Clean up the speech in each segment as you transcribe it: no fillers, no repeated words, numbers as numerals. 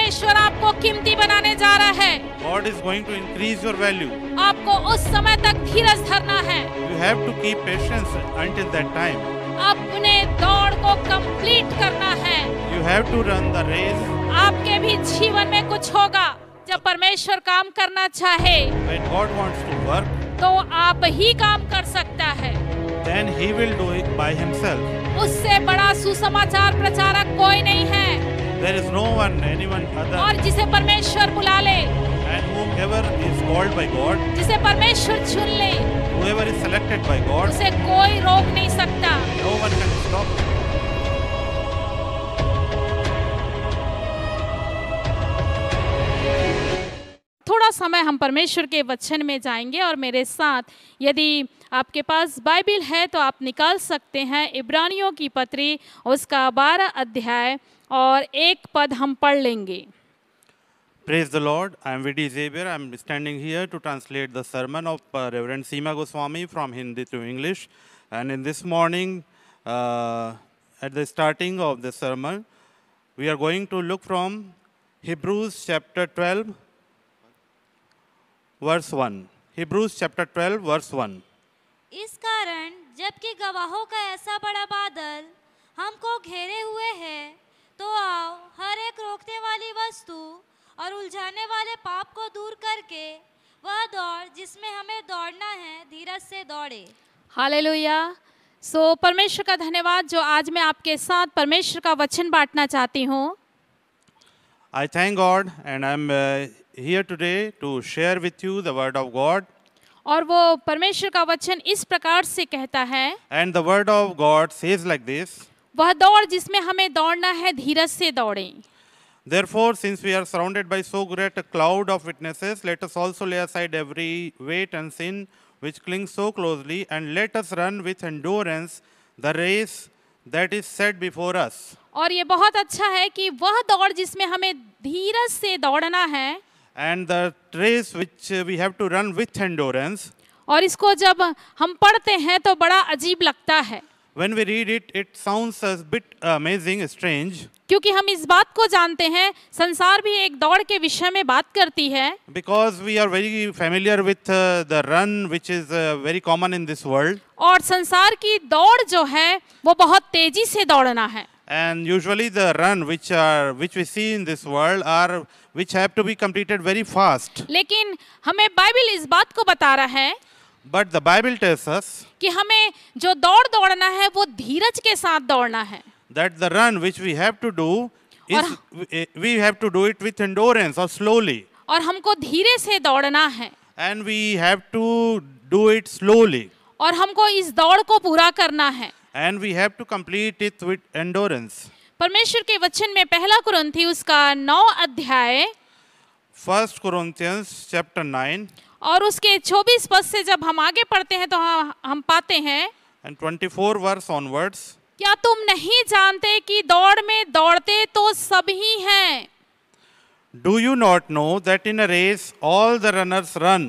परमेश्वर आपको कीमती बनाने जा रहा है। God is going to increase your value. आपको उस समय तक धीरज धरना है। You have to keep patience until that time. अपने दौड़ को कंप्लीट करना है। You have to run the race. आपके भी जीवन में कुछ होगा जब परमेश्वर काम करना चाहे When God wants to work, तो आप ही काम कर सकता है। then He will do it by Himself. उससे बड़ा सुसमाचार प्रचारक कोई नहीं है। There is no one, anyone other. और जिसे परमेश्वर बुला ले, And whoever is called by God, जिसे परमेश्वर चुन ले, whoever is selected by God, उसे कोई रोक नहीं सकता। no one can stop him. थोड़ा समय हम परमेश्वर के वचन में जाएंगे और मेरे साथ यदि आपके पास बाइबल है तो आप निकाल सकते हैं इब्रानियों की पत्री उसका 12 अध्याय और 1 पद हम पढ़ लेंगे। Praise the Lord. I am V.D. Xavier. I am standing here to translate the sermon of Reverend Seema Goswami from Hindi to English. And in this morning, at the starting of the sermon, we are going to look from Hebrews chapter 12, verse 1. Hebrews chapter 12, verse 1. इस कारण जबकि गवाहों का ऐसा बड़ा बादल हमको घेरे हुए है, तो आओ हर एक रोकने वाली वस्तु और उलझाने वाले पाप को दूर करके वह दौड़ जिसमें हमें दौड़ना है धीरज से दौड़े। हालेलुया। सो परमेश्वर का धन्यवाद जो आज मैं आपके साथ परमेश्वर का वचन बांटना चाहती हूँ। I thank God and I am here today to share with you the word of God. और वो परमेश्वर का वचन इस प्रकार से कहता है, And the word of God says like this. वह दौड़ जिसमें हमें दौड़ना है धीरज से दौड़ें। Therefore, since we are surrounded by so great a cloud of witnesses, let us also lay aside every weight and sin which clings so closely, and let us run with endurance the race that is set before us. और ये बहुत अच्छा है कि वह दौड़ जिसमें हमें धीरज से दौड़ना है, And the race which we have to run with endurance. और इसको जब हम पढ़ते हैं तो बड़ा अजीब लगता है, When we read it, it sounds a bit amazing, strange. क्योंकि हम इस बात को जानते हैं संसार भी एक दौड़ के विषय में बात करती है। Because we are very familiar with the run which is very common in this world. और संसार की दौड़ जो है वो बहुत तेजी से दौड़ना है। And usually the run which we see in this world are which have to be completed very fast. लेकिन हमें बाइबल इस बात को बता रहा है But the Bible tells us कि हमें जो दौड़ दौड़ना है वो धीरज के साथ दौड़ना है। that the run which we have to do is we have to do it with endurance or slowly. और हमको धीरे से दौड़ना है And we have to do it slowly. और हमको इस दौड़ को पूरा करना है। And we have to complete it with endurance. परमेश्वर के वचन में पहला कुरिन्थी उसका 9 अध्याय 1 Corinthians chapter 9 और उसके 24 पद से जब हम आगे पढ़ते हैं तो हम पाते हैं, and 24 verse onwards. क्या तुम नहीं जानते कि दौड़ में दौड़ते तो सब ही हैं? Do you not know that in a race all the runners run,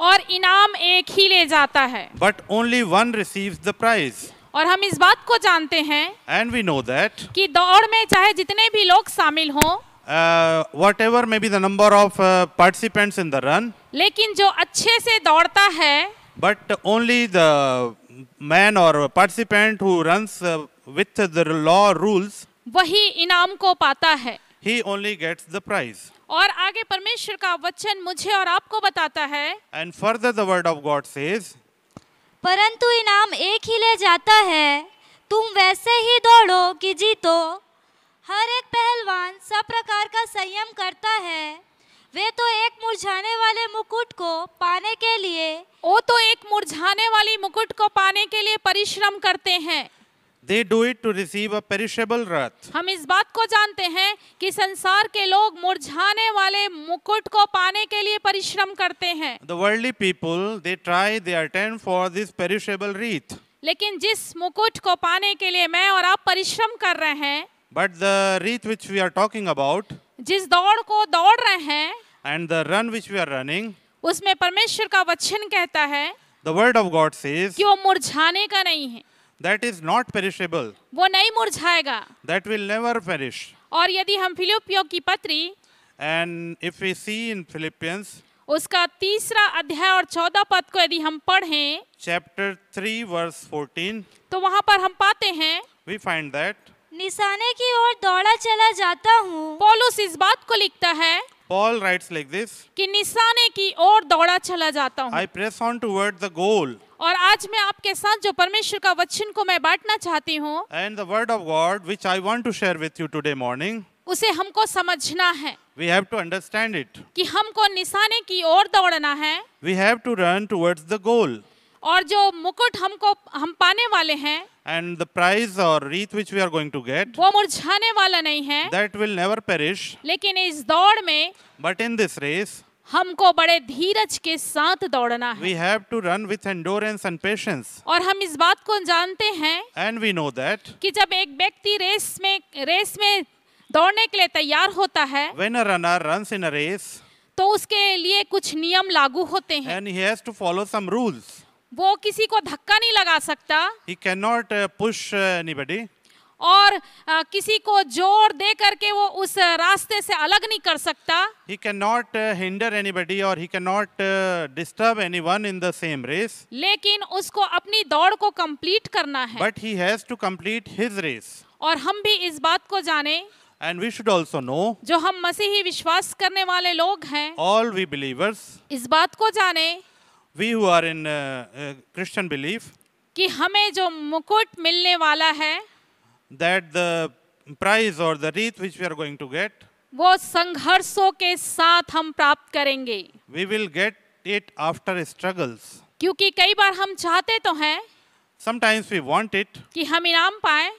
और इनाम एक ही ले जाता है। but only one receives the prize? और हम इस बात को जानते हैं And we know that कि दौड़ में चाहे जितने भी लोग शामिल हों, whatever may be the number of participants in the run, लेकिन जो अच्छे से दौड़ता है, but only the man or participant who runs with the law rules, वही इनाम को पाता है। he only gets the prize. और आगे परमेश्वर का वचन मुझे और आपको बताता है, And further the word of God says, परंतु इनाम एक ही ले जाता है, तुम वैसे ही दौड़ो कि जीतो। हर एक पहलवान सब प्रकार का संयम करता है, वे तो एक मुरझाने वाले मुकुट को पाने के लिए वो तो एक मुरझाने वाली मुकुट को पाने के लिए परिश्रम करते हैं। they do it to receive a perishable wrath. हम इस बात को जानते हैं कि संसार के लोग मुरझाने वाले मुकुट को पाने के लिए परिश्रम करते हैं। The worldly people, they attempt for this perishable wreath. लेकिन जिस मुकुट को पाने के लिए मैं और आप परिश्रम कर रहे हैं, But the wreath which we are talking about, जिस दौड़ को दौड़ रहे हैं, and the run which we are running, उसमें परमेश्वर का वचन कहता है the word of God says कि वो मुरझाने का नहीं है, that is not perishable, वो नहीं मुरझाएगा। that will never perish. और यदि हम फिलिप्पियों की पत्री And if we see in Philippians उसका 3 अध्याय और 14 पद को यदि हम पढ़ें chapter 3 verse 14, तो वहां पर हम पाते हैं we find that निशाने की ओर दौड़ा चला जाता हूँ, पौलुस इस बात को लिखता है Paul writes like this, कि निशाने की ओर दौड़ा चला जाता हूँ। I press on toward the goal. और आज मैं आपके साथ जो परमेश्वर का वचन को मैं बांटना चाहती हूँ, And the word of God which I want to share with you today morning, उसे हमको समझना है we have to understand it. कि हमको निशाने की ओर दौड़ना है, We have to run towards the goal. और जो मुकुट हम पाने वाले हैं And the prize or wreath which we are going to get, वो मुरझाने वाला नहीं है, that will never perish. लेकिन इस दौड़ में But in this race, हमको बड़े धीरज के साथ दौड़ना है। we have to run with endurance and patience. और हम इस बात को जानते हैं And we know that कि जब एक व्यक्ति रेस में दौड़ने के लिए तैयार होता है when a runner runs in a race, तो उसके लिए कुछ नियम लागू होते हैं। and he has to follow some rules. वो किसी को धक्का नहीं लगा सकता He cannot push anybody. और किसी को जोर दे करके वो उस रास्ते से अलग नहीं कर सकता। He cannot hinder anybody or he cannot disturb anyone in the same race. लेकिन उसको अपनी दौड़ को कंप्लीट करना है। But he has to complete his race. और हम भी इस बात को जाने, And we should also know, जो हम मसीही विश्वास करने वाले लोग हैं, all we believers, इस बात को जाने we who are in Christian belief, कि हमें जो मुकुट मिलने वाला है that the prize or the wreath which we are going to get, वो संघर्षों के साथ हम प्राप्त करेंगे। we will get it after struggles. क्योंकि कई बार हम चाहते तो हैं Sometimes we want it कि हम इनाम पाएं,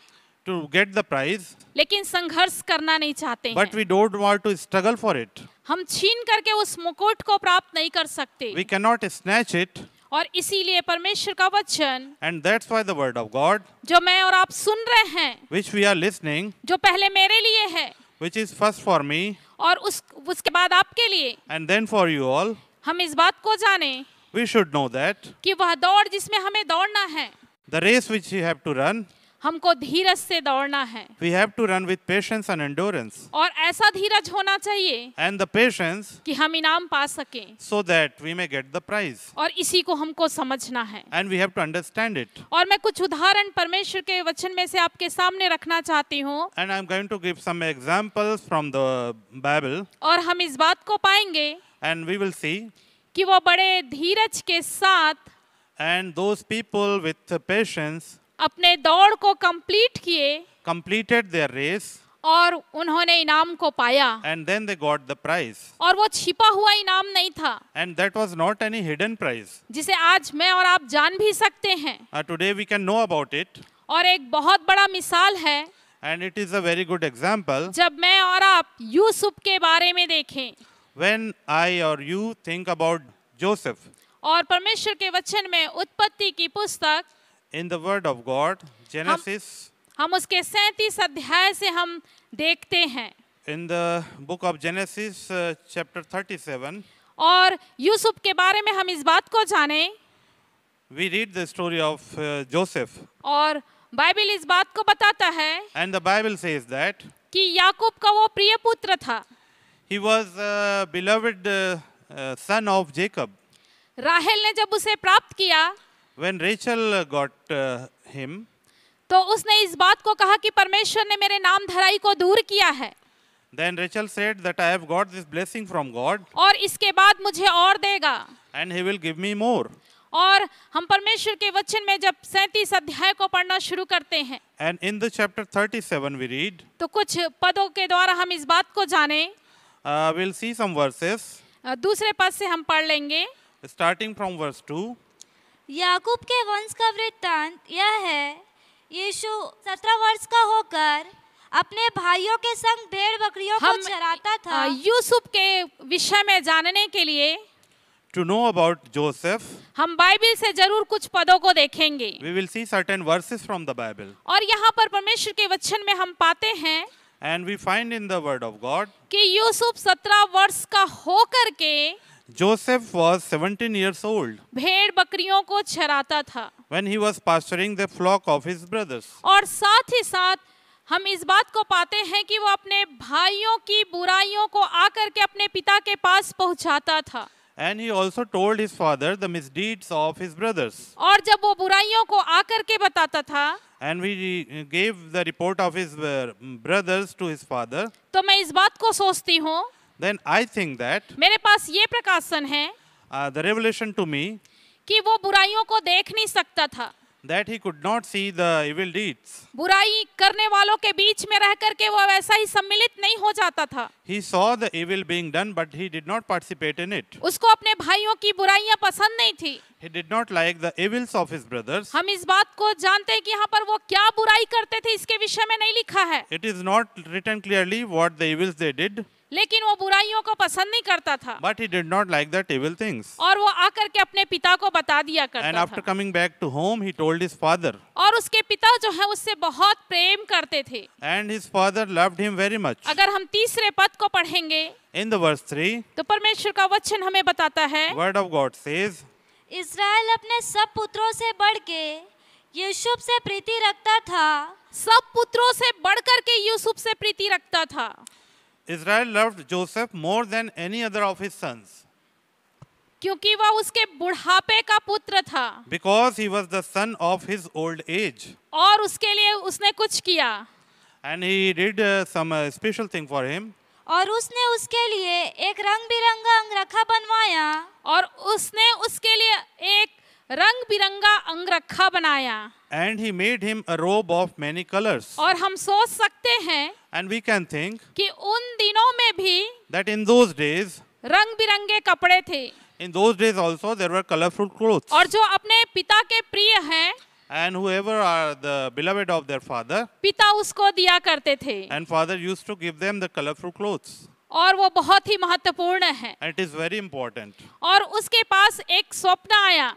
to get the prize, लेकिन संघर्ष करना नहीं चाहते but हैं। we don't want to struggle for it. हम छीन करके उस मुकुट को प्राप्त नहीं कर सकते। We cannot snatch it, और इसीलिए परमेश्वर का वचन and that's why the word of God, जो मैं और आप सुन रहे हैं, which we are listening, जो पहले मेरे लिए है which is first for me और उसके बाद आपके लिए, and then for you all, हम इस बात को जाने we should know that कि वह दौड़ जिसमें हमें दौड़ना है, the race which we have to run, हमको धीरज से दौड़ना है। we have to run with patience and endurance. और ऐसा धीरज होना चाहिए And the patience कि हम इनाम पा सकें। so that we may get the prize. और इसी को हमको समझना है। And we have to understand it. और मैं कुछ उदाहरण परमेश्वर के वचन में से आपके सामने रखना चाहती हूँ। And I'm going to give some examples from the Bible, और हम इस बात को पाएंगे and we will see. कि वो बड़े धीरज के साथ And those people with patience अपने दौड़ को कंप्लीट किए completed their race, और उन्होंने इनाम को पाया। and then they got the prize. और वो छिपा हुआ इनाम नहीं था And that was not any hidden prize. जिसे आज मैं और आप जान भी सकते हैं। Today we can know about it, और एक बहुत बड़ा मिसाल है and it is a very good example. जब मैं और आप यूसुफ के बारे में देखें When I or you think about Joseph, और परमेश्वर के वचन में उत्पत्ति की पुस्तक in the word of God, Genesis, हम उसके 37 अध्याय से हम देखते हैं। in the book of Genesis, chapter 37, और यूसुफ के बारे में हम इस बात को जाने, we read the story of Joseph. और बाइबल इस बात को बताता है And the Bible says that कि याकूब का वो प्रिय पुत्र था। he was a beloved son of Jacob. राहेल ने जब उसे प्राप्त किया When Rachel got him, तो उसने इस बात को कहा कि परमेश्वर ने मेरे नाम धराई को दूर किया है then Rachel said that I have got this blessing from God, और इसके बाद मुझे और देगा। and he will give me more. और हम परमेश्वर के वचन में जब 37 अध्याय को पढ़ना शुरू करते हैं And in the chapter 37 we read, तो कुछ पदों के द्वारा हम इस बात को जाने। we'll see some verses, दूसरे पद से हम पढ़ लेंगे। starting from verse 2. याकूब के वंश का वृत्तांत यह है, यीशु 17 वर्ष का होकर अपने भाइयों के संग भेड़ बकरियों को हम चराता था। यूसुफ के विषय में जानने के लिए To know about Joseph, हम बाइबल से जरूर कुछ पदों को देखेंगे। we will see certain verses from the Bible. और यहाँ पर परमेश्वर के वचन में हम पाते हैं And we find in the word of God, कि यूसुफ 17 वर्ष का होकर के Joseph was 17 years old. भेड़ बकरियों को चराता था। when he was pasturing the flock of his brothers. और साथ ही साथ हम इस बात को पाते हैं कि वो अपने भाइयों की बुराइयों को आकर के अपने पिता के पास पहुंचाता था। And he also told his father the misdeeds of his brothers. और जब वो बुराइयों को आकर के बताता था, And we gave the report of his brothers to his father. तो मैं इस बात को सोचती हूँ, Then I think that मेरे पास ये प्रकाशन है the revelation to me कि वो बुराइयों को देख नहीं सकता था। that he could not see the evil deeds. बुराई करने वालों के बीच में रह करके वो वैसा ही सम्मिलित नहीं हो जाता था। He saw the evil being done, but he did not participate in it. उसको अपने भाइयों की बुराइयां पसंद नहीं थी। He did not like the evils of his brothers. हम इस बात को जानते हैं कि यहाँ पर वो क्या बुराई करते थे, इसके विषय में नहीं लिखा है, It is not written clearly what the evils they did, लेकिन वो बुराइयों को पसंद नहीं करता था but he did not like that evil things. और वो आकर के अपने पिता को बता दिया And करता after था। coming back to home, he told his father. और उसके पिता जो है उससे बहुत प्रेम करते थे। And his father loved him very much. अगर हम तीसरे पद को पढ़ेंगे In the verse 3, तो परमेश्वर का वचन हमें बताता है, word of God says, इस्राएल अपने सब पुत्रों से बढ़ के यूसुफ से प्रीति रखता था। सब पुत्रों से बढ़कर के यूसुफ से प्रीति रखता था। Israel loved Joseph more than any other of his sons, क्योंकि वह उसके बुढ़ापे का पुत्र था because he was the son of his old age. और उसके लिए उसने कुछ किया And he did some special thing for him. और उसने उसके लिए एक रंग बिरंगा अंगरखा बनवाया। और उसने उसके लिए एक रंग बिरंगा अंगरखा बनाया। And he made him a robe of many colors. और हम सोच सकते हैं And we can think कि उन दिनों में भी that in those days, रंग बिरंगे कपड़े थे in those days also there were colorful clothes. और जो अपने पिता के प्रिय हैं, And whoever are the beloved of their father, पिता उसको दिया करते थे and father used to give them the colorful clothes. और वो बहुत ही महत्वपूर्ण है। And it is very important. और उसके पास एक स्वप्न आया,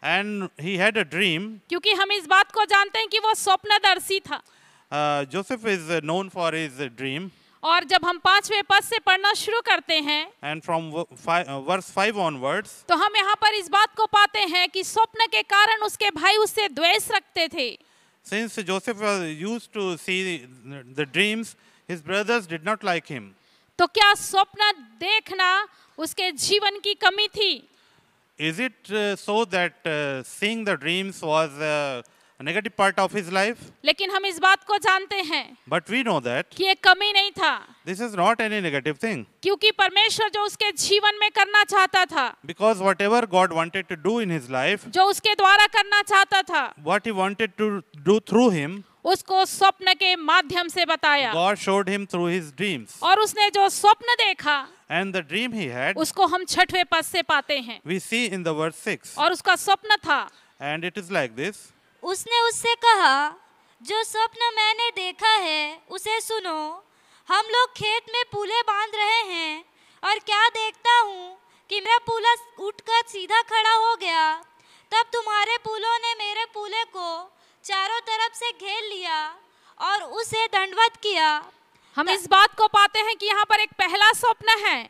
And he had a dream. क्योंकि हम इस बात को जानते हैं कि वो स्वप्नदर्शी था। Joseph is known for his dream. और जब हम 5वें पद से पढ़ना शुरू करते हैं And from verse 5 onwards, तो हम यहाँ पर इस बात को पाते हैं कि स्वप्न के कारण उसके भाई उससे द्वेष रखते थे। since Joseph was used to see the dreams, his brothers did not like him. तो क्या स्वप्न देखना उसके जीवन की कमी थी? Is it so that seeing the dreams was a negative part of his life? लेकिन हम इस बात को जानते हैं But we know that कि ये कमी नहीं था, this is not any negative thing. क्योंकि परमेश्वर जो उसके जीवन में करना चाहता था, Because whatever God wanted to do in his life, जो उसके द्वारा करना चाहता था, what he wanted to do through him, उसको स्वप्न के माध्यम से बताया। God showed him through his dreams. और उसने जो स्वप्न देखा And the dream he had, उसको हम 6वें पद से पाते हैं। we see in the verse 6. और उसका स्वप्न था, And it is like this. उसने उससे कहा, जो स्वप्न मैंने देखा है उसे सुनो। हम लोग खेत में पूले बांध रहे हैं और क्या देखता हूँ कि मेरा पूला उठकर सीधा खड़ा हो गया। तब तुम्हारे पूलों ने मेरे पूले को चारों तरफ से घेर लिया और उसे दंडवत किया। हम इस बात को पाते हैं कि यहाँ पर एक पहला स्वप्न है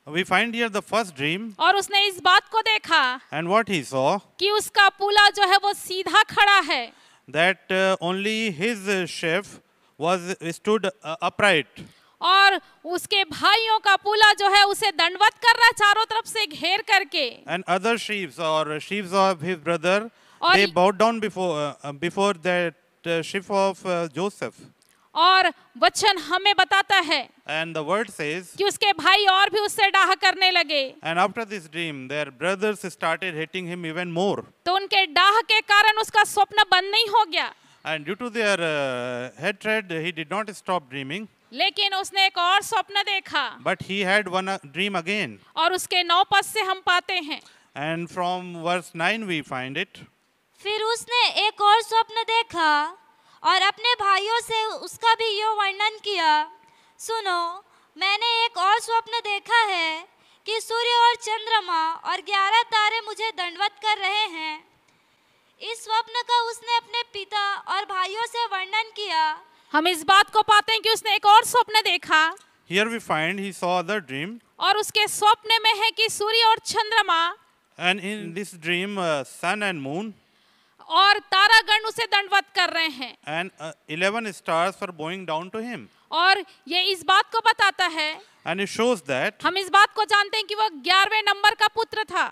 We find here the first dream, और उसने इस बात को देखा and what he saw, कि उसका पूला जो है वो सीधा खड़ा है that only his sheaf was stood upright, और उसके भाइयों का पूला जो है उसे दंडवत कर रहा है चारों तरफ से घेर करके। and other sheaves or sheaves of his brother, और they bowed down before that sheaf of Joseph. और वचन हमें बताता है And the word says, कि उसके भाई और भी उससे डाह करने लगे। and after this dream, their brothers started hating him even more. तो उनके डाह के कारण उसका स्वप्न बंद नहीं हो गया, And due to their hatred, he did not stop dreaming, लेकिन उसने एक और स्वप्न देखा। but he had one dream again. और उसके 9 पद से हम पाते हैं, And from verse 9 we find it. फिर उसने एक और स्वप्न देखा और अपने भाइयों से उसका भी यो वर्णन किया। सुनो, मैंने एक और स्वप्न देखा है कि सूर्य और चंद्रमा और 11 तारे मुझे दंडवत कर रहे हैं। इस स्वप्न का उसने अपने पिता और भाइयों से वर्णन किया। हम इस बात को पाते हैं कि उसने एक और स्वप्न देखा Here we find he saw other dream, और उसके स्वप्न में है कि सूर्य और चंद्रमा and in this dream, sun and moon और तारागण उसे दंडवत कर रहे हैं। and 11 stars were bowing down to him. और ये इस बात को बताता है, And it shows that, हम इस बात को जानते हैं कि वो 11वें नंबर का पुत्र था,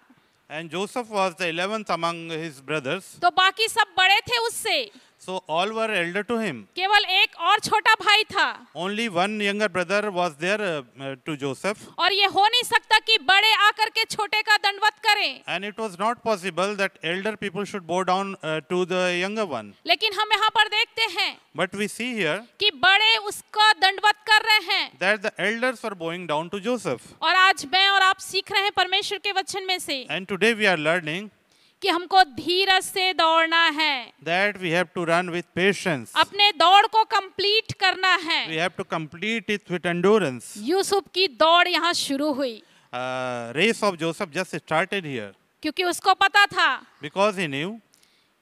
and Joseph was the 11th among his brothers. तो बाकी सब बड़े थे उससे, So all were elder to him. केवल एक और छोटा भाई था। Only one younger brother was there to Joseph. और ये हो नहीं सकता कि बड़े आकर के छोटे का दंडवत करें। And it was not possible that elder people should bow down to the younger one. लेकिन हम यहाँ पर देखते हैं But we see here कि बड़े उसका दंडवत कर रहे हैं। that the elders were bowing down to Joseph. और आज मैं और आप सीख रहे हैं परमेश्वर के वचन में से And today we are learning कि हमको धीरज से दौड़ना है, that we have to run with patience. अपने दौड़ को कंप्लीट करना है। We have to complete it with endurance. Yusuf की दौड़ यहाँ शुरू हुई Race of Joseph just started here क्योंकि उसको पता था because he knew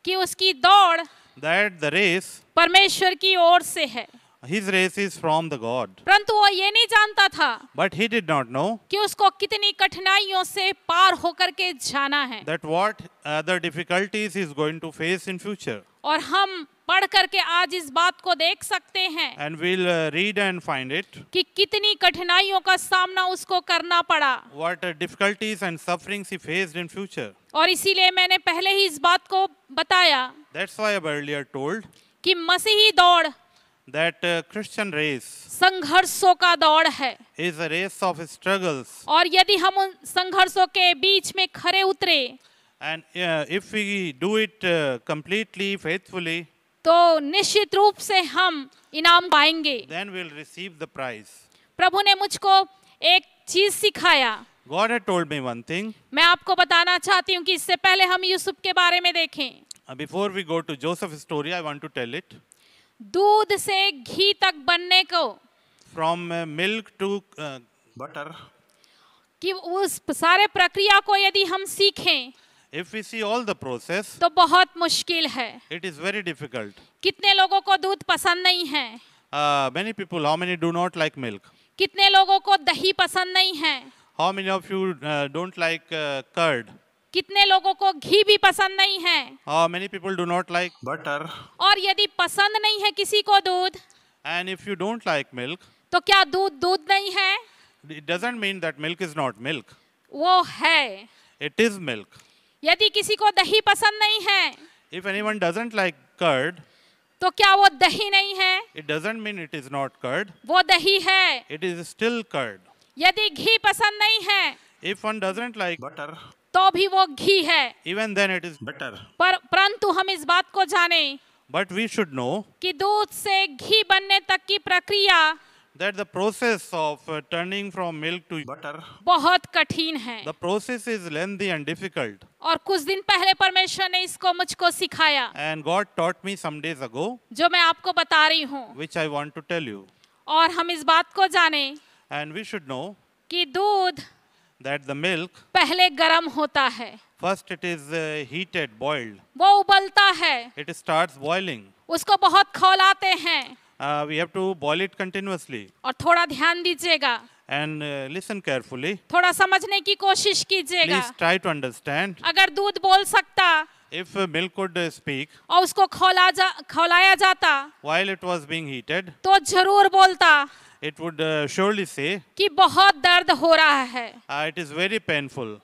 कि उसकी दौड़ that the race, परमेश्वर की ओर से है। his race is from the God. परंतु वो ये नहीं जानता था But he did not know कि उसको कितनी कठिनाइयों से पार होकर के जाना है। that what other difficulties he is going to face in future. और हम पढ़ करके आज इस बात को देख सकते हैं And we'll read and find it. कि कितनी कठिनाइयों का सामना उसको करना पड़ा। What difficulties and sufferings he faced in future. और इसीलिए मैंने पहले ही इस बात को बताया That's why I've earlier told कि मसीही दौड़ that Christian race संघर्षों का दौड़ है। is a race of struggles. और यदि हम उन संघर्षों के बीच में खरे उतरे And if we do it completely, faithfully, तो निश्चित रूप से हम इनाम पाएंगे। then we'll receive the prize. प्रभु ने मुझको एक चीज सिखाया, God had told me one thing. मैं आपको बताना चाहती हूँ कि इससे पहले हम यूसुफ के बारे में देखें। Before we go to Joseph's story, I want to tell it. दूध से घी तक बनने को, From milk to butter. कि उस सारे प्रक्रिया को यदि हम सीखें If we see all the process, तो बहुत मुश्किल है। it is very difficult. कितने लोगों को दूध पसंद नहीं है? Many people, how many do not like milk? कितने लोगों को दही पसंद नहीं है? How many of you don't like curd? कितने लोगों को घी भी पसंद नहीं है? How many people do not like butter? और यदि पसंद नहीं है किसी को दूध, And if you don't like milk, तो क्या दूध दूध नहीं है? it doesn't mean that milk is not milk. वो है। It is milk. यदि किसी को दही पसंद नहीं है, If anyone doesn't like curd, तो क्या वो दही नहीं है? it doesn't mean it is not curd. वो दही है। It is still curd. यदि घी पसंद नहीं है, If one doesn't like butter, तो भी वो घी है। even then it is butter. परंतु हम इस बात को जाने But we should know कि दूध से घी बनने तक की प्रक्रिया that the process of turning from milk to butter, बहुत कठिन है। the process is lengthy and difficult. और कुछ दिन पहले परमेश्वर ने इसको मुझको सिखाया, And God taught me some days ago, जो मैं आपको बता रही हूँ। which I want to tell you. और हम इस बात को जाने And we should know कि दूध that the milk, पहले गर्म होता है, first it is heated, boiled. वो उबलता है, It starts boiling. उसको बहुत खौलाते हैं। We have to boil it continuously. और थोड़ा ध्यान दीजिएगा, And listen carefully. थोड़ा समझने की कोशिश कीजिएगा। Please try to understand. अगर दूध बोल सकता If milk could speak और उसको खौलाया जाता while it was being heated, तो जरूर बोलता it would surely say, कि बहुत दर्द हो रहा है, it is very painful.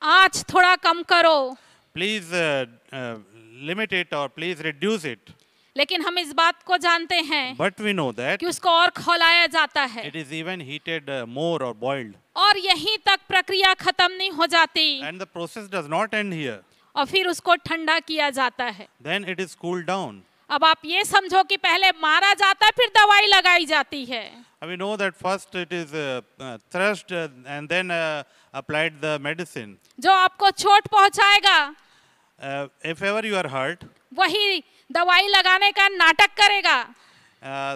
आँच थोड़ा कम करो। Please limit it or please reduce it. लेकिन हम इस बात को जानते हैं But we know that कि उसको और खौलाया जाता है। it is even heated more or boiled. और यहीं तक प्रक्रिया खत्म नहीं हो जाती, And the process does not end here. और फिर उसको ठंडा किया जाता है। Then it is cooled down. अब आप ये समझो कि पहले मारा जाता है, फिर दवाई लगाई जाती है। We know that first it is thrust and then applied the medicine. जो आपको चोट पहुंचाएगा If ever you are hurt, वही दवाई लगाने का नाटक करेगा।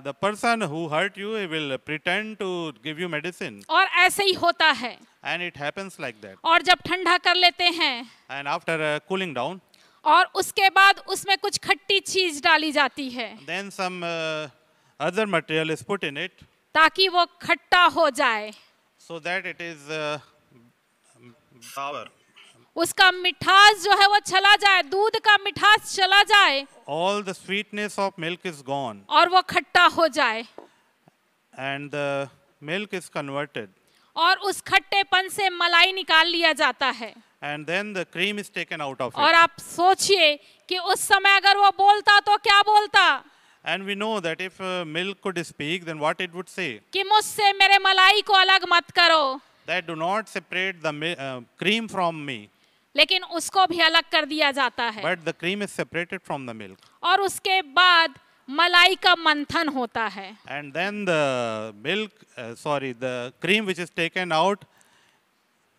the person who hurt you, he will pretend to give you medicine. और ऐसे ही होता है। And it happens like that. और जब ठंडा कर लेते हैं And after cooling down, और उसके बाद उसमें कुछ खट्टी चीज डाली जाती है then some other material is put in it ताकि वो खट्टा हो जाए। so that it is sour. उसका मिठास जो है वो चला जाए, दूध का मिठास चला जाए all the sweetness of milk is gone, और वो खट्टा हो जाए, and the milk is converted, और उस खट्टेपन से मलाई निकाल लिया जाता है। and then the cream is taken out of और it. आप सोचिए कि उस समय अगर वो बोलता तो क्या बोलता, And we know that if milk could speak, then what it would say? कि मुझसे मेरे मलाई को अलग मत करो, That do not separate the cream from me, लेकिन उसको भी अलग कर दिया जाता है। but the cream is separated from the milk. और उसके बाद मलाई का मंथन होता है, And then the the cream which is taken out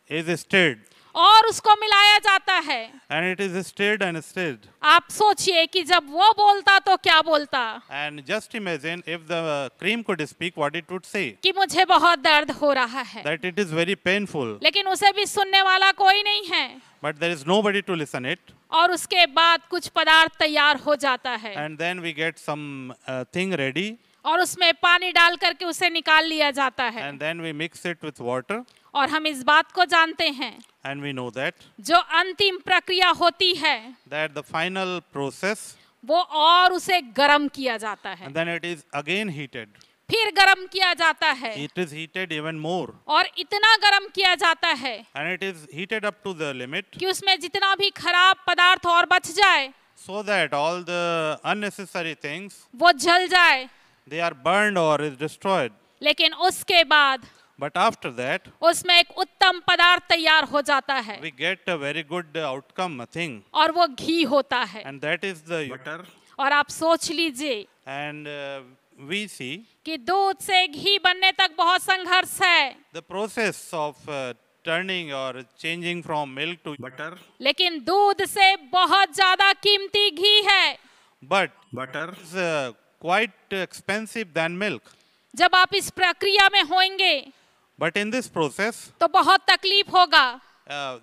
is stirred. और उसको मिलाया जाता है। And it is stirred and stirred. आप सोचिए कि जब वो बोलता तो क्या बोलता, And just imagine if the cream could speak, what it would say. कि मुझे बहुत दर्द हो रहा है, That it is very painful, लेकिन उसे भी सुनने वाला कोई नहीं है। but there is nobody to listen it. और उसके बाद कुछ पदार्थ तैयार हो जाता है, And then we get some thing ready, और उसमें पानी डाल करके उसे निकाल लिया जाता है। and then we mix it with water, और हम इस बात को जानते हैं, and we know that जो अंतिम प्रक्रिया होती है the final process, वो और उसे गर्म किया जाता है, and then it is again heated. फिर गर्म किया जाता है, It is heated even more, और इतना गर्म किया जाता है and it is heated up to the limit, कि उसमें जितना भी खराब पदार्थ और बच जाए so that all the unnecessary things, वो जल जाए। they are burned or is destroyed. लेकिन उसके बाद But after that, उसमें एक उत्तम पदार्थ तैयार हो जाता है, we get a very good outcome, a thing, और वो घी होता है। and that is the butter. और आप सोच लीजिए And we see कि दूध से घी बनने तक बहुत संघर्ष है, the process of turning or changing from milk to butter. लेकिन दूध से बहुत ज्यादा कीमती घी है। But butter is quite expensive than milk. जब आप इस प्रक्रिया में होंगे But in this process, तो बहुत तकलीफ होगा,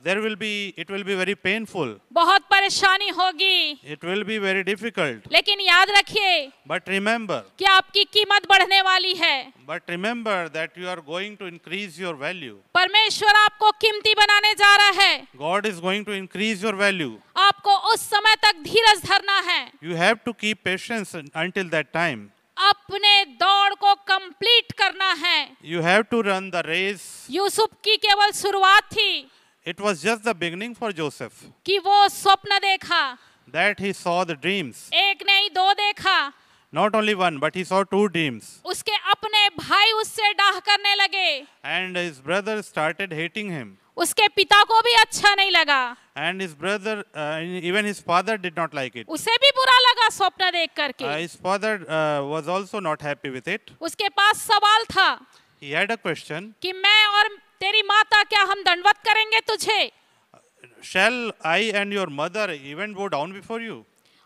it will be very painful. बहुत परेशानी होगी, It will be very difficult. लेकिन याद रखिए But remember, कि आपकी कीमत बढ़ने वाली है। that you are going to increase your value. परमेश्वर आपको कीमती बनाने जा रहा है। God is going to increase your value. आपको उस समय तक धीरज धरना है, You have to keep patience until that time. अपने दौड़ को कंप्लीट करना है। You have to run the race. Yusuf की केवल शुरुआत थी It was just the beginning for Joseph, कि वो स्वप्न देखा, that he saw the dreams. एक नहीं दो देखा। Not only one, but he saw 2 dreams. उसके अपने भाई उससे डाह करने लगे, And his brother started hating him. उसके पिता को भी अच्छा नहीं लगा, And his brother, even his father did not like it. उसे भी बुरा लगा स्वप्न देख करके। His father was also not happy with it. उसके पास सवाल था He had a question. कि मैं और तेरी माता क्या हम दंडवत करेंगे तुझे? Shall I and your mother even go down before you?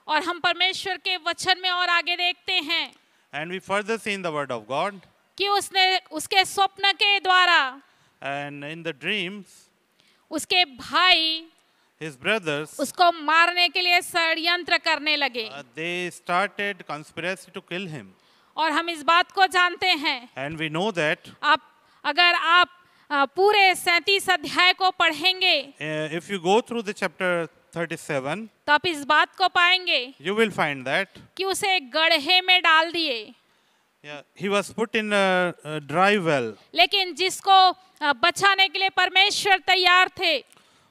और हम परमेश्वर के वचन में और आगे देखते हैं And we further see in the word of God, कि उसने उसके स्वप्न के द्वारा and in the dreams, उसके भाई his brothers, उसको मारने के लिए षड्यंत्र करने लगे। they started conspiracy to kill him. और हम इस बात को जानते हैं, And we know that अगर आप पूरे 37 अध्याय को पढ़ेंगे if you go through the chapter 37, तो आप इस बात को पाएंगे you will find that कि उसे गड्ढे में डाल दिए, he was put in a dry well. लेकिन जिसको बचाने के लिए परमेश्वर तैयार थे,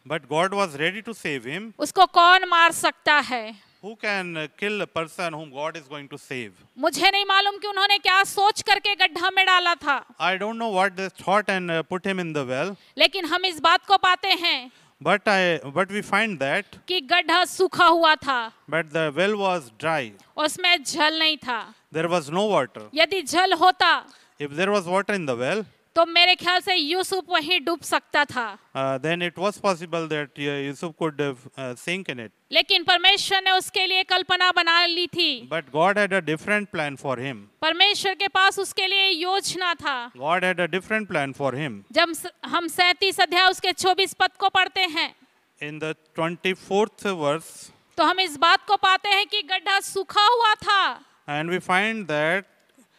But God was ready to save him. उसको कौन मार सकता है? Who can kill a person whom God is going to save? मुझे नहीं मालूम कि उन्होंने क्या सोच करके गड्ढा में डाला था, I don't know what they thought and put him in the well. लेकिन हम इस बात को पाते हैं But we find that कि गड्ढा सूखा हुआ था, but the well was dry. उसमें जल नहीं था। There was no water. यदि जल होता If there was water in the well, तो मेरे ख्याल से यूसुफ वहीं डूब सकता था, then it was possible that Yusuf could sink in it. लेकिन परमेश्वर ने उसके लिए कल्पना बना ली थी। But God had a different plan for him. परमेश्वर के पास उसके लिए योजना था। God had a different plan for him. जब हम 37 अध्याय उसके 24 पद को पढ़ते हैं In the 24th verse, तो हम इस बात को पाते हैं कि गड्ढा सूखा हुआ था, and we find that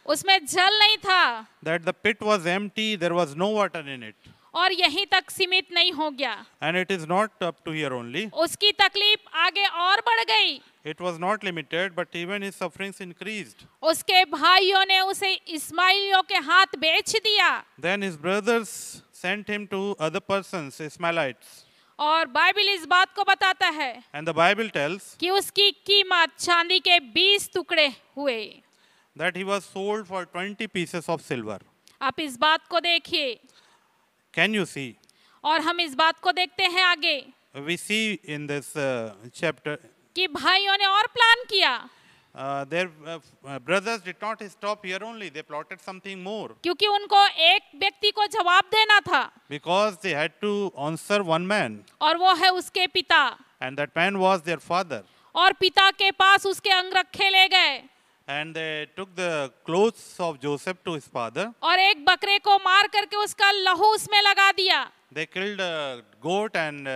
उसमें जल नहीं था, the pit was empty, there was no water in it. और यहीं तक सीमित नहीं हो गया, And it is not up to here only. उसकी तकलीफ आगे और बढ़ गई। It was not limited, but even his sufferings increased. उसके भाइयों ने उसे इस्माइलियों के हाथ बेच दिया। Then his brothers sent him to other persons, Ishmaelites. और बाइबल इस बात को बताता है And the Bible tells कि उसकी कीमत चांदी के 20 टुकड़े हुए। that he was sold for 20 pieces of silver. आप इस बात को देखिए, Can you see? और हम इस बात को देखते हैं आगे We see in this chapter, कि भाइयों ने और प्लान किया, their brothers did not stop here only. They plotted something more. क्योंकि उनको एक व्यक्ति को जवाब देना था, Because they had to answer one man. और वो है उसके पिता। And that man was their father. और पिता के पास उसके अंगरखे ले गए And they took the clothes of Joseph to his father. और एक बकरे को मार करके उसका लहू उसमें लगा दिया। They killed a goat and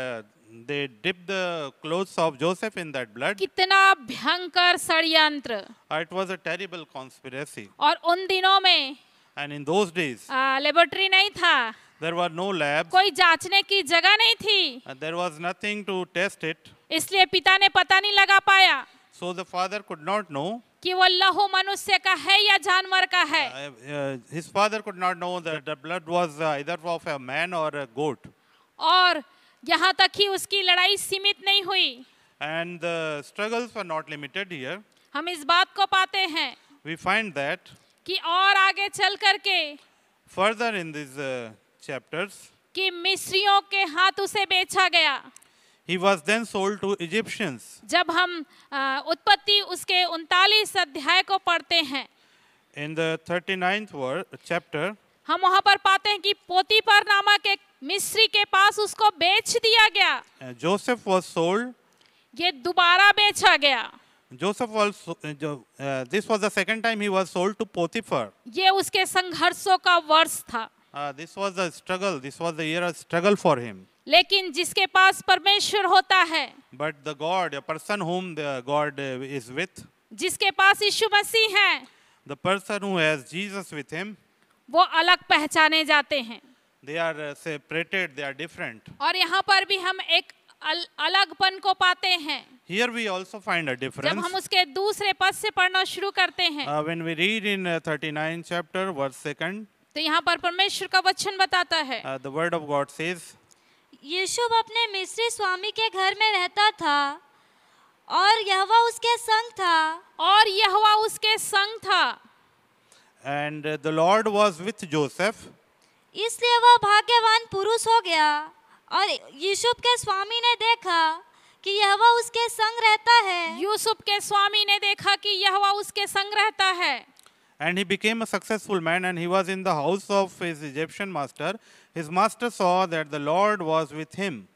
they dipped the clothes of Joseph in that blood. कितना भयंकर षड्यंत्र। It was a terrible conspiracy. और उन दिनों में And in those days, laboratory नहीं था, there were no labs. कोई जांचने की जगह नहीं थी, There was nothing to test it. इसलिए पिता ने पता नहीं लगा पाया So the father could not know. कि वो लहू मनुष्य का है या जानवर का है। His father could not know that the blood was either of a man or a goat. और यहाँ तक ही उसकी लड़ाई सीमित नहीं हुई। And the struggles were not limited here. हम इस बात को पाते हैं We find that कि और आगे चल करके further in these chapters, कि मिस्रियों के हाथ उसे बेचा गया। he was then sold to Egyptians. जब हम उत्पत्ति उसके 39 अध्याय को पढ़ते हैं, In the 39th chapter, हम वहाँ पर पाते हैं कि पोतीफर नामक एक मिस्री के पास उसको बेच दिया गया। Joseph was sold. ये दोबारा बेचा गया। Joseph was, this was the second time he was sold to Potiphar. ये उसके संघर्षों का वर्ष था। This was a struggle. This was the year of struggle for him. लेकिन जिसके पास परमेश्वर होता है, But the God, a person whom the God is with, जिसके पास यीशु मसीह है, the person who has Jesus with him, वो अलग पहचाने जाते हैं। they are separated, they are different. और यहाँ पर भी हम एक अलगपन को पाते हैं। Here we also find a जब difference. हम उसके दूसरे पद से पढ़ना शुरू करते हैं, When we read in 39 chapter, verse 2, तो यहाँ पर परमेश्वर का वचन बताता है, the word of God says, Yusuf अपने मिस्री स्वामी के घर में रहता था और यहोवा उसके संग था। और यहोवा उसके संग था। and the Lord was with Joseph, इसलिए वह भाग्यवान पुरुष हो गया। और यूसुफ के स्वामी ने देखा कि यहोवा उसके संग रहता है। यूसुफ के स्वामी ने देखा कि यहोवा उसके संग रहता है। and he became a successful man, and he was in the house of his Egyptian master. His master saw that the Lord was with him,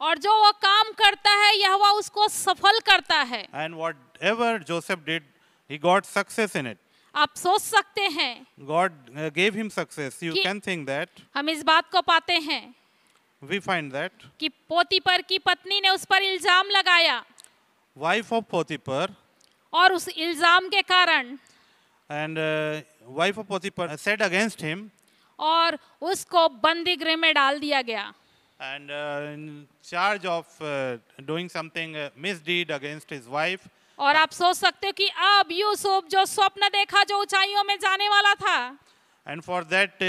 और जो वो काम करता है यहोवा उसको सफल करता है। and whatever Joseph did, he got success in it. आप सोच सकते हैं, God gave him success. You कि- can think that. हम इस बात को पाते हैं We find that कि पोतीफर की पत्नी ने उस पर इल्जाम लगाया, wife of Potiphar और उस इल्जाम के कारण and wife of Potiphar said against him, और उसको बंदी गृह में डाल दिया गया। and in charge of doing something misdeed against his wife. और आप सोच सकते हो कि अब यूसुफ जो स्वप्न देखा, जो ऊंचाइयों में जाने वाला था, And for that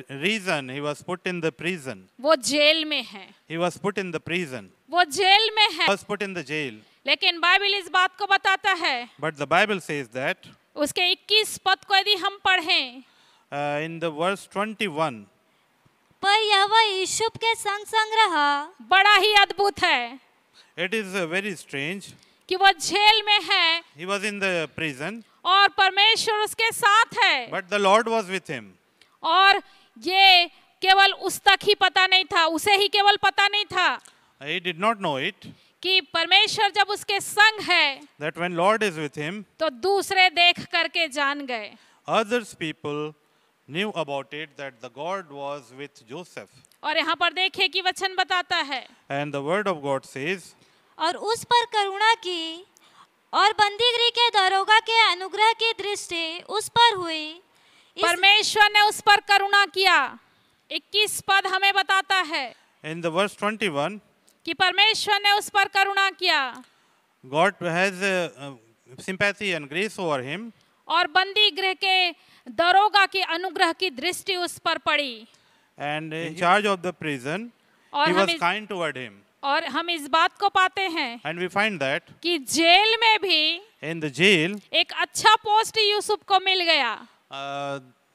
reason, he was put in the prison. वो जेल में है। He was put in the prison. वो जेल में है। He was put in the jail. लेकिन बाइबल इस बात को बताता है, But the Bible says that उसके 21 पद को यदि हम पढ़ें, in the verse 21, पर यहोवा यूसुफ के संग संग रहा। बड़ा ही अद्भुत है it is very strange. कि वो जेल में है He was in the prison, और परमेश्वर उसके साथ है। but the Lord was with him. और ये केवल उस तक ही पता नहीं था, उसे ही केवल पता नहीं था He did not know it, कि परमेश्वर जब उसके संग है that when Lord is with him, तो दूसरे देख करके जान गए। others people knew about it, that the God was with Joseph. और यहाँ पर देखिए कि वचन बताता है, And the word of God says, और उस पर करुणा की और बंदीगृह के दरोगा के अनुग्रह की दृष्टि उस पर हुई। परमेश्वर ने उस पर करुणा किया। 21 पद हमें बताता है In the verse 21, कि परमेश्वर ने उस पर करुणा किया God has sympathy and grace over him, और बंदी गृह के दरोगा की अनुग्रह की दृष्टि उस पर पड़ी। and in charge of the prison, और he हम was इस kind toward him. और हम इस बात को पाते हैं And we find that कि जेल में भी in the jail, एक अच्छा पोस्ट यूसुफ को मिल गया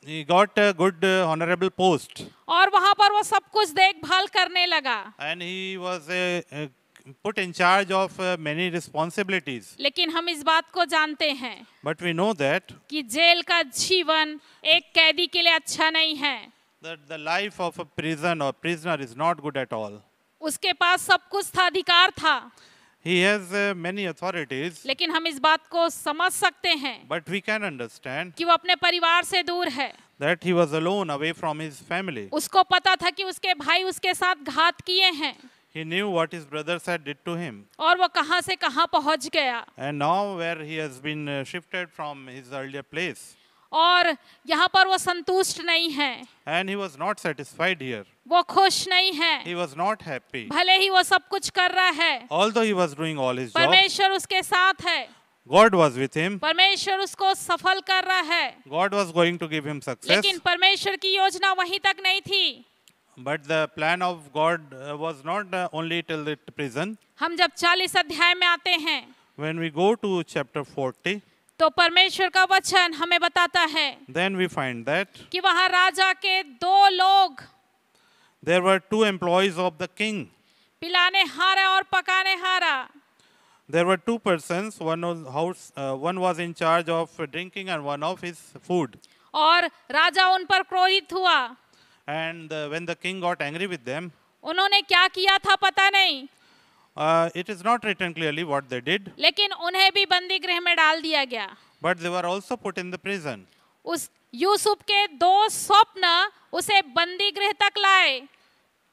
he got a good, honorable post. और वहां पर वो सब कुछ देखभाल करने लगा। And he was put in charge of many responsibilities. लेकिन हम इस बात को जानते हैं But we know that कि जेल का जीवन एक कैदी के लिए अच्छा नहीं है। the life of a prison or prisoner is not good at all. उसके पास सब कुछ था, अधिकार था, He has many authorities, लेकिन हम इस बात को समझ सकते हैं but we can understand कि वो अपने परिवार से दूर है। that he was alone away from his family. उसको पता था कि उसके भाई उसके साथ घात किए हैं He knew what his brothers had did to him. और वो कहां से कहां पहुंच गया And now where he has been shifted from his earlier place. और यहाँ पर वो संतुष्ट नहीं है, And he was not satisfied here. वो खुश नहीं है। He was not happy. भले ही वो सब कुछ कर रहा है, Although he was doing all his jobs, परमेश्वर उसके साथ है, God was with him. परमेश्वर उसको सफल कर रहा है, God was going to give him success. लेकिन परमेश्वर की योजना वहीं तक नहीं थी। But the plan of God was not only till the prison. हम जब 40 अध्याय में आते हैं When we go to chapter 40, तो परमेश्वर का वचन हमें बताता है then we find that कि वहाँ राजा के 2 लोग there were 2 employees of the king. पिलाने हारा और पकाने हारा। There were 2 persons. One was in charge of drinking and one of his food. और राजा उन पर क्रोधित हुआ। And when the king got angry with them, उन्होंने क्या किया था पता नहीं, it is not written clearly what they did, लेकिन उन्हें भी बंदी गृह में डाल दिया गया। but they were also put in the prison. उस यूसुफ के 2 स्वप्न उसे बंदी गृह तक लाए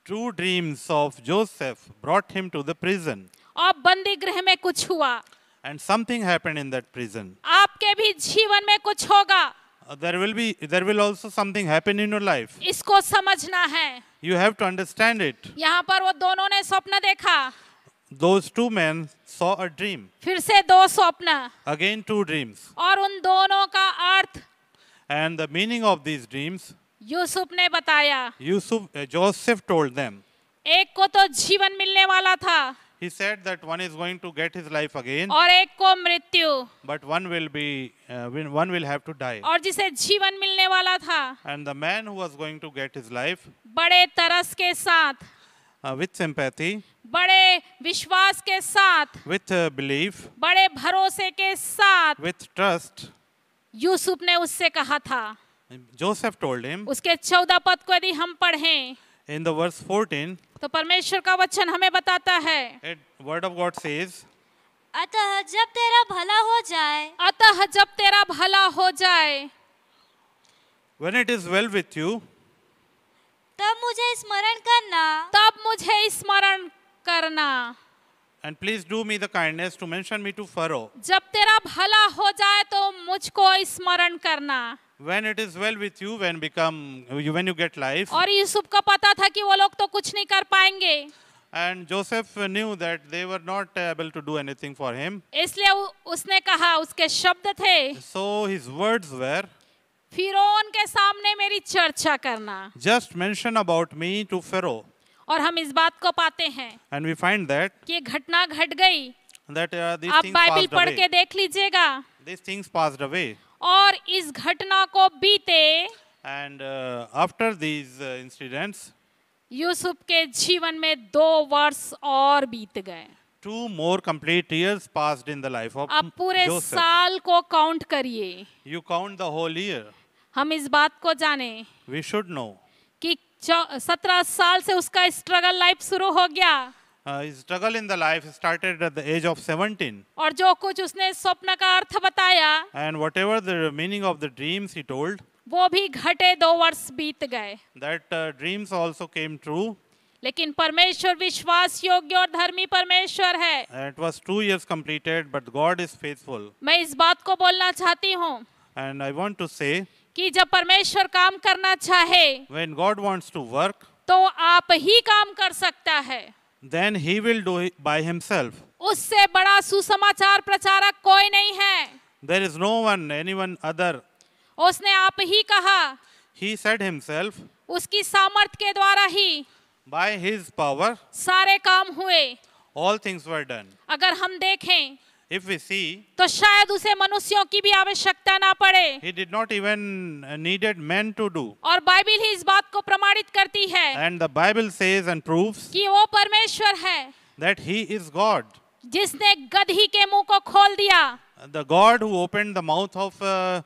2 dreams of Joseph brought him to the prison. और बंदी गृह में कुछ हुआ। And something happened in that prison. आपके भी जीवन में कुछ होगा, There will also something happen in your life. इसको समझना है। You have to understand it. यहाँ पर वो दोनों ने स्वप्न देखा, Those 2 men saw a dream. फिर से 2 स्वप्न, Again 2 dreams. और उन दोनों का अर्थ And the meaning of these dreams, Yusuf ने बताया। Joseph told them. एक को तो जीवन मिलने वाला था He said that one is going to get his life again, और एक को मृत्यु, but one will have to die. और जिसे जीवन मिलने वाला था And the man who was going to get his life, बड़े तरस के साथ, with sympathy, बड़े विश्वास के साथ, with belief, बड़े भरोसे के साथ with trust, यूसुफ ने उससे कहा था। Joseph told him उसके 14 पद को यदि हम पढ़ें in the verse 14, तो परमेश्वर का वचन हमें बताता है, word of God says, अतः जब तेरा भला हो जाए, अतः जब तेरा भला हो जाए, when it is well with you, तब मुझे स्मरण करना, तब मुझे स्मरण करना। and please do me the kindness to mention me to Pharaoh. जब तेरा भला हो जाए तो मुझको स्मरण करना। When it is well with you, when you get life, और यूसुफ को पता था कि वो लोग तो कुछ नहीं कर पाएंगे, and Joseph knew that they were not able to do anything for him. इसलिए उसने कहा, उसके शब्द थे, So his words were, फिरौन के सामने मेरी चर्चा करना। just mention about me to Pharaoh. और हम इस बात को पाते हैं And we find that कि ये घटना घट गई। these आप things बाइबल passed पढ़ away. के देख लीजिएगा। These things passed away. और इस घटना को बीते And after these incidents, Yusuf के जीवन में 2 वर्ष और बीत गए। 2 more complete years passed in the life of आप पूरे Joseph. साल को काउंट करिए। You count the whole year. हम इस बात को जाने We should know. कि 17 साल से उसका स्ट्रगल लाइफ शुरू हो गया। His struggle in the life started at the age of 17. और जो कुछ उसने स्वप्न का अर्थ बताया, And whatever the meaning of the dreams he told, वो भी घटे 2 वर्ष बीत गए। that dreams also came true. लेकिन परमेश्वर विश्वास योग्य और धर्मी परमेश्वर है। It was 2 years completed, but God is faithful. मैं इस बात को बोलना चाहती हूँ And I want to say कि जब परमेश्वर काम करना चाहे, when God wants to work, तो आप ही काम कर सकता है। then He will do it by Himself. उससे बड़ा सुसमाचार प्रचारक कोई नहीं है। There is no one, anyone other. उसने आप ही कहा, He said Himself, उसकी सामर्थ के द्वारा ही by His power, सारे काम हुए। all things were done. अगर हम देखें If we see, तो शायद उसे मनुष्यों की भी आवश्यकता ना पड़े, He did not even needed men to do. और बाइबिल ही इस बात को प्रमाणित करती है And the Bible says and proves कि वो परमेश्वर है that He is God. जिसने गदही के मुंह को खोल दिया। The God who opened the mouth of a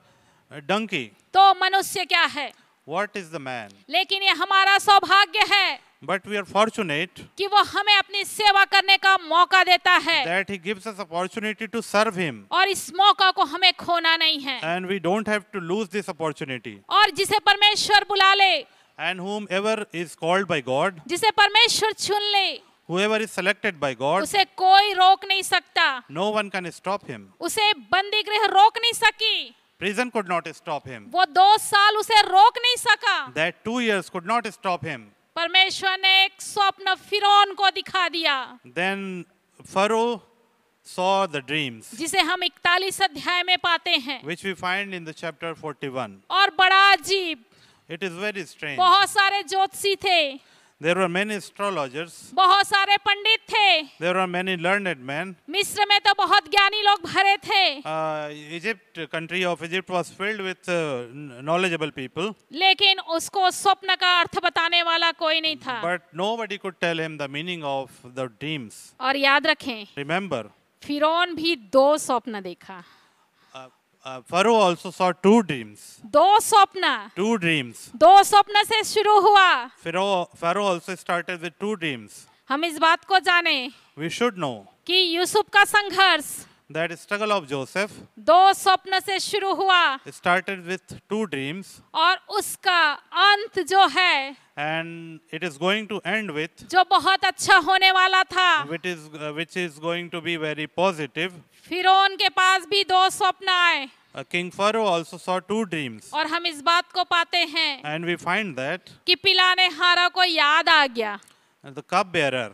donkey. तो मनुष्य क्या है? What is the man? लेकिन ये हमारा सौभाग्य है But we are fortunate कि वो हमें अपनी सेवा करने का मौका देता है, that He gives us opportunity to serve Him. और इस मौका को हमें खोना नहीं है। And we don't have to lose this opportunity. और जिसे परमेश्वर बुला ले, And whomever is called by God, जिसे परमेश्वर चुन ले, whoever is selected by God, उसे कोई रोक नहीं सकता। no one can stop him. उसे बंदी गृह रोक नहीं सकी। Prison could not stop him. वो 2 साल उसे रोक नहीं सका। That 2 years could not stop him. परमेश्वर ने एक स्वप्न फिरौन को दिखा दिया, Then Pharaoh saw the dreams, जिसे हम 41 अध्याय में पाते हैं। which we find in the chapter 41. और बड़ा अजीब, It is very strange. बहुत सारे ज्योतिषी थे, There were many astrologers. बहुत सारे पंडित थे। There were many learned men. मिस्र में तो बहुत ज्ञानी लोग भरे थे, Egypt, country of Egypt was filled with knowledgeable people. लेकिन उसको स्वप्न का अर्थ बताने वाला कोई नहीं था। But nobody could tell him the meaning of the dreams. और याद रखें, Remember, फिरौन भी 2 स्वप्न देखा। Pharaoh also saw 2 dreams. 2 स्वप्न, 2 dreams. 2 स्वप्न से शुरू हुआ। Pharaoh also started with 2 dreams. हम इस बात को जाने We should know कि यूसुफ का संघर्ष that struggle of Joseph 2 स्वप्न से शुरू हुआ, started with 2 dreams, और उसका अंत जो है, and it is going to end with जो बहुत अच्छा होने वाला था। which is going to be very positive. फिरौन के पास भी 2 स्वप्न आए, King Pharaoh also saw 2 dreams, और हम इस बात को पाते हैं and we find that कि पिलाने हारा को याद आ गया। the cupbearer,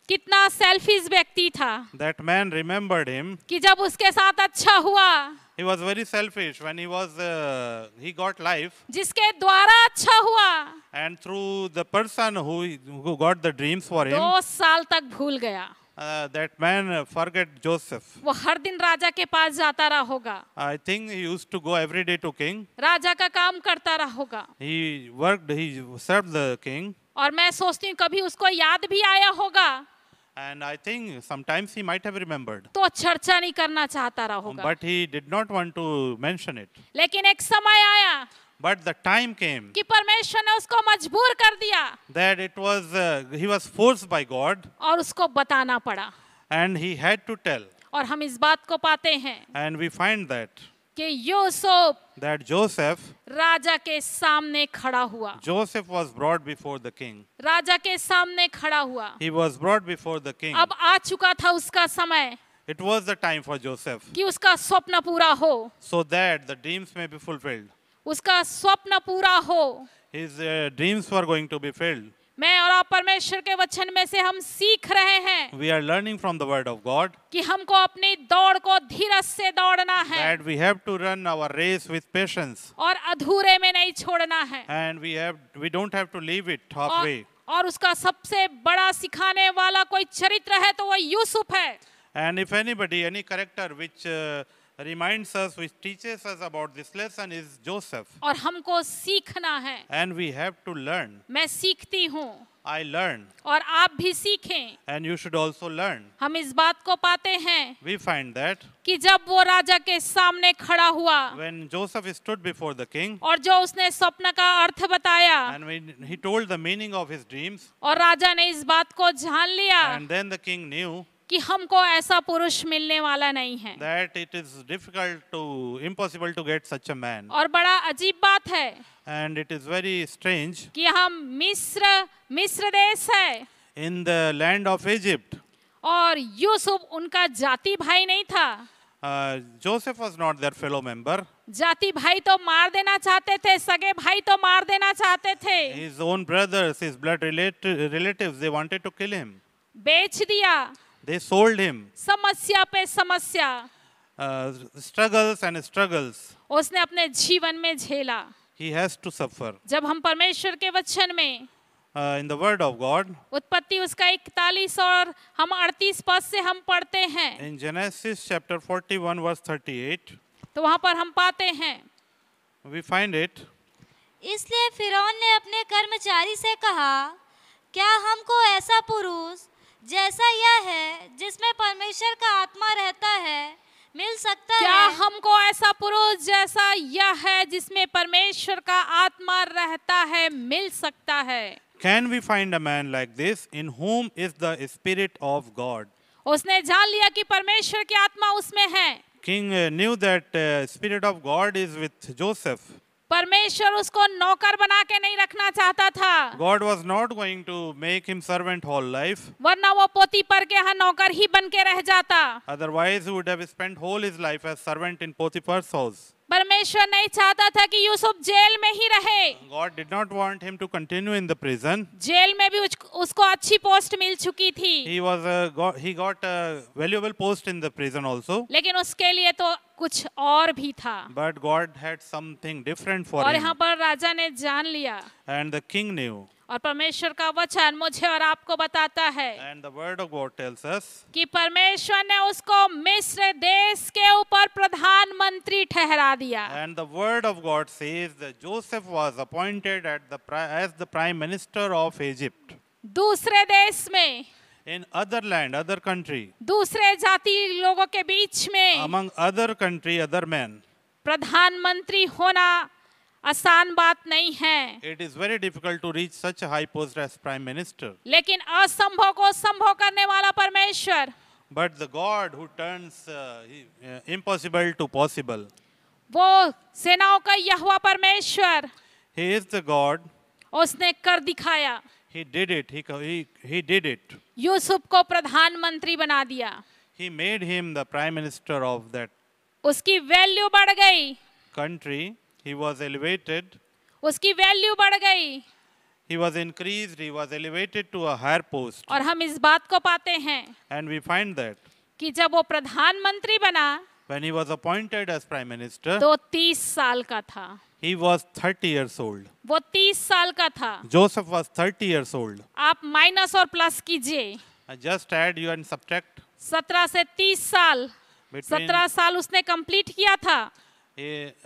कितना सेल्फिश व्यक्ति था that man remembered him. कि जब उसके साथ अच्छा हुआ, He was very selfish when he got life, जिसके द्वारा अच्छा हुआ, and through the person who got the dreams for him, 2 साल तक भूल गया। that man forget Joseph. वो हर दिन राजा के पास जाता रहा होगा, I think he used to go every day to king. राजा का काम करता रहा होगा, He served the king, और मैं सोचती हूँ कभी उसको याद भी आया होगा, and I think sometimes he might have remembered, तो चर्चा नहीं करना चाहता रहा होगा। but he did not want to mention it. लेकिन एक समय आया But the time came कि परमेश्वर ने उसको मजबूर कर दिया, that he was forced by God, और उसको बताना पड़ा। and he had to tell. और हम इस बात को पाते हैं And we find that कि यूसुफ Joseph राजा के सामने खड़ा हुआ। was brought before the king. राजा के सामने खड़ा हुआ। He was brought before the king. अब आ चुका था उसका समय It was the time for Joseph, कि उसका स्वप्न पूरा हो, so that the dreams may be fulfilled. उसका स्वप्न पूरा हो। His dreams were going to be filled. मैं और आप परमेश्वर के वचन में से हम सीख रहे हैं We are learning from the word of God कि हमको अपनी दौड़ को धीरज से दौड़ना है, that we have to run our race with patience, और अधूरे में नहीं छोड़ना है। and we don't have to leave it halfway. और उसका सबसे बड़ा सिखाने वाला कोई चरित्र है तो वो यूसुफ है। And if any character which reminds us, which teaches us about this lesson is Joseph. और हमको सीखना है। And we have to learn. मैं सीखती हूँ, I learn. और आप भी सीखें। And you should also learn. हम इस बात को पाते हैं We find that कि जब वो राजा के सामने खड़ा हुआ, when Joseph stood before the king, और जो उसने स्वप्न का अर्थ बताया, and when he told the meaning of his dreams, और राजा ने इस बात को जान लिया and then the king knew कि हमको ऐसा पुरुष मिलने वाला नहीं है। that it is impossible to get such a man. और बड़ा अजीब बात है And it is very strange, कि हम मिस्र देश है, in the land of Egypt, और यूसुफ उनका जाति भाई नहीं था, Joseph was not their fellow member. जाति भाई तो मार देना चाहते थे, सगे भाई तो मार देना चाहते थे, His own brothers, his blood relatives, they wanted to kill him. बेच दिया, They sold him. समस्या पे समस्या Struggles and struggles. उसने अपने जीवन में झेला। He has to suffer. जब हम परमेश्वर के वचन में In the word of God, उत्पत्ति उसका 41 और हम 38 पद से हम पढ़ते हैं, in Genesis chapter 41 verse 38, तो वहां पर हम पाते हैं, we find it. इसलिए फिरौन ने अपने कर्मचारी से कहा, क्या हमको ऐसा पुरुष जैसा यह है जिसमें परमेश्वर का आत्मा रहता है मिल सकता क्या है? हमको ऐसा पुरुष जैसा यह है जिसमें परमेश्वर का आत्मा रहता है मिल सकता है? Can we find a man like this in whom is the Spirit of God? उसने जान लिया कि परमेश्वर की आत्मा उसमें है। King knew that Spirit of God is with Joseph. परमेश्वर उसको नौकर बना के नहीं रखना चाहता था, God was not going to make him servant whole life. वरना वो पोतीपर के यहाँ नौकर ही बन के रह जाता। Otherwise, he would have spent whole his life as servant in Potiphar's house. परमेश्वर नहीं चाहता था कि यूसुफ जेल में ही रहे। God did not want him to continue in the prison. Jail में भी उसको अच्छी पोस्ट मिल चुकी थी, He got a valuable post in the prison also. लेकिन उसके लिए तो कुछ और भी था। But God had something different for और him. यहाँ पर राजा ने जान लिया, And the king knew. और परमेश्वर का वचन मुझे और आपको बताता है And the word of God tells us कि परमेश्वर ने उसको मिस्र देश के ऊपर प्रधानमंत्री ठहरा दिया। And the word of God says that Joseph was appointed as the prime minister of Egypt. दूसरे देश में, In other land, other country, दूसरे जाति लोगों के बीच में among other country, other men, प्रधानमंत्री होना आसान बात नहीं है, it is very difficult to reach such a high post as prime minister. लेकिन असंभव को संभव करने वाला परमेश्वर, But the God who turns impossible to possible, वो सेनाओं का यहोवा परमेश्वर, He is the God. उसने कर दिखाया। He did it. He did it. Yusuf को प्रधानमंत्री बना दिया, He made him the prime minister of that उसकी वैल्यू बढ़ गई, country. He was elevated. उसकी वैल्यू बढ़ गई। He was increased. He was elevated to a higher post. और हम इस बात को पाते हैं And we find that कि जब वो प्रधानमंत्री बना when he was appointed as prime minister, तो 30 साल का था। he was 30 years old. वो 30 साल का था। Joseph was 30 years old. आप माइनस और प्लस कीजिए, Just add you and subtract. 17 से 30 साल, Between 17 साल उसने कंप्लीट किया था,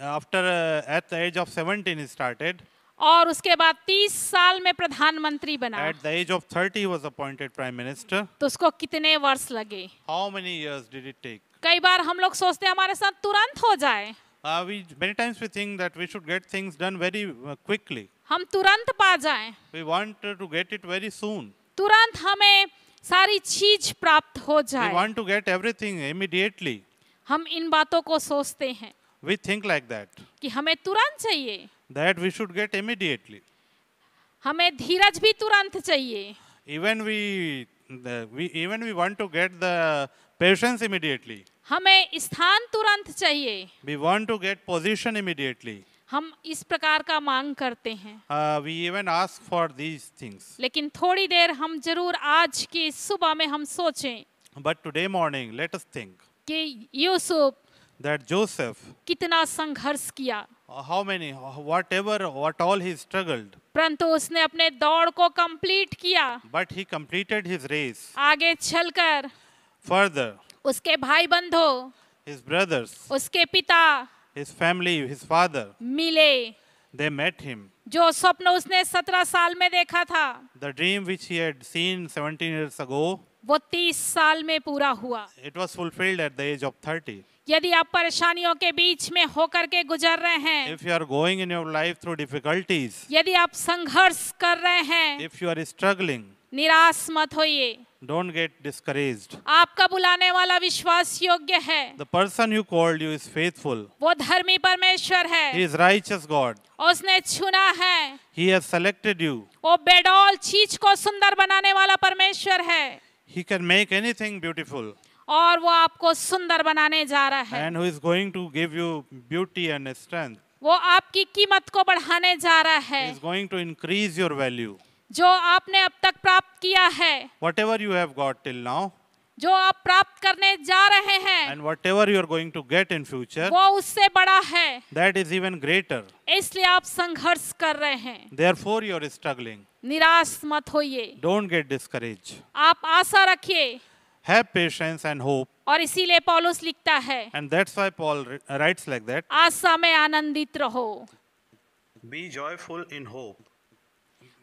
after at the age of 17 he started. और उसके बाद 30 साल में प्रधानमंत्री बना। At the age of 30 he was appointed prime minister. तो उसको कितने वर्ष लगे? How many years did it take? कई बार हम लोग सोचते हैं हमारे साथ तुरंत हो जाए, Many times we think that we should get things done very quickly. हम तुरंत पा जाएं, We want to get it very soon. तुरंत हमें सारी चीज प्राप्त हो We जाए। want to get everything immediately. हम इन बातों को सोचते हैं We think like that, कि हमें तुरंत चाहिए, that we should get immediately. हमें धीरज भी तुरंत चाहिए, Even we want to get the patience immediately. हमें स्थान तुरंत चाहिए। We want to get position immediately. हम इस प्रकार का मांग करते हैं, We even ask for these things. लेकिन थोड़ी देर हम जरूर आज की सुबह में हम सोचें But today morning, let us think कि यूसुफ that Joseph, कितना संघर्ष किया, what all he struggled, परंतु उसने अपने दौड़ को कंप्लीट किया। but he completed his race. आगे चलकर Further, उसके भाई बंधु, his brothers, उसके पिता his family, his father, मिले। they met him. जो स्वप्न उसने 17 साल में देखा था, The dream which he had seen 17 years ago, वो 30 साल में पूरा हुआ। it was fulfilled at the age of 30. यदि आप परेशानियों के बीच में होकर के गुजर रहे हैं, If you are going in your life through difficulties, यदि आप संघर्ष कर रहे हैं, if you are struggling, निराश मत होइए। don't get discouraged. आपका बुलाने वाला विश्वास योग्य है, The person who called you is faithful. वो धर्मी परमेश्वर He है, is righteous God. उसने चुना है। He has selected you. वो बेडौल चीज को सुंदर बनाने वाला परमेश्वर है, He can make anything beautiful. और वो आपको सुंदर बनाने जा रहा है। and who is going to give you beauty and strength. वो आपकी कीमत को बढ़ाने जा रहा He है। is going to increase your value. जो आपने अब तक प्राप्त किया है, Whatever you have got till now जो आप प्राप्त करने जा रहे हैं, and whatever you are going to get in future, वो उससे बड़ा है। that is even greater. इसलिए आप संघर्ष कर रहे हैं। Therefore you are struggling. निराश मत होइए, Don't get discouraged. आप आशा रखिए। Have patience and hope. और इसीलिए पौलुस लिखता है, And that's why Paul writes like that. आशा में आनंदित रहो। Be joyful in hope.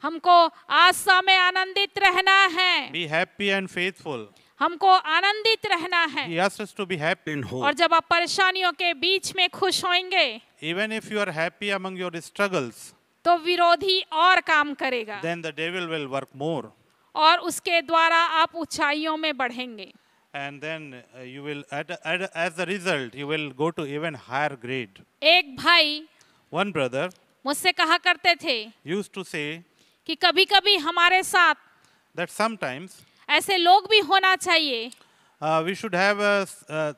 हमको आशा में आनंदित रहना है। Be happy and faithful. हमको आनंदित रहना है। He asks us to be happy in और hope. जब आप परेशानियों के बीच में खुश होंगे, Even if you are happy among your struggles, तो विरोधी और काम करेगा then the devil will work more. और उसके द्वारा आप ऊंचाइयों में बढ़ेंगे। And then you will, as a result, you will go to even higher grade. एक भाई One brother मुझसे कहा करते थे used to say कि कभी-कभी हमारे साथ that sometimes ऐसे लोग भी होना चाहिए we should have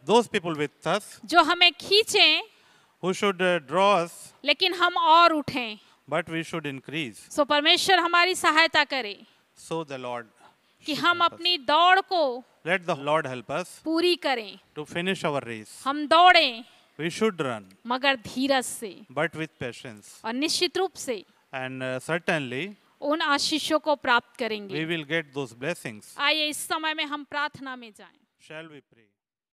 those people with us जो हमें खींचें, who should draw us, लेकिन हम और उठें। but we should increase. सो परमेश्वर हमारी सहायता करे So the Lord, कि हम अपनी दौड़ को let the Lord help us पूरी करें। to finish our race. हम दौड़ें We should run, मगर धीरज से but with patience. और निश्चित रूप से And certainly उन आशीषों को प्राप्त we करेंगे। will get those blessings. आइए इस समय में हम प्रार्थना में जाएं। Shall we pray?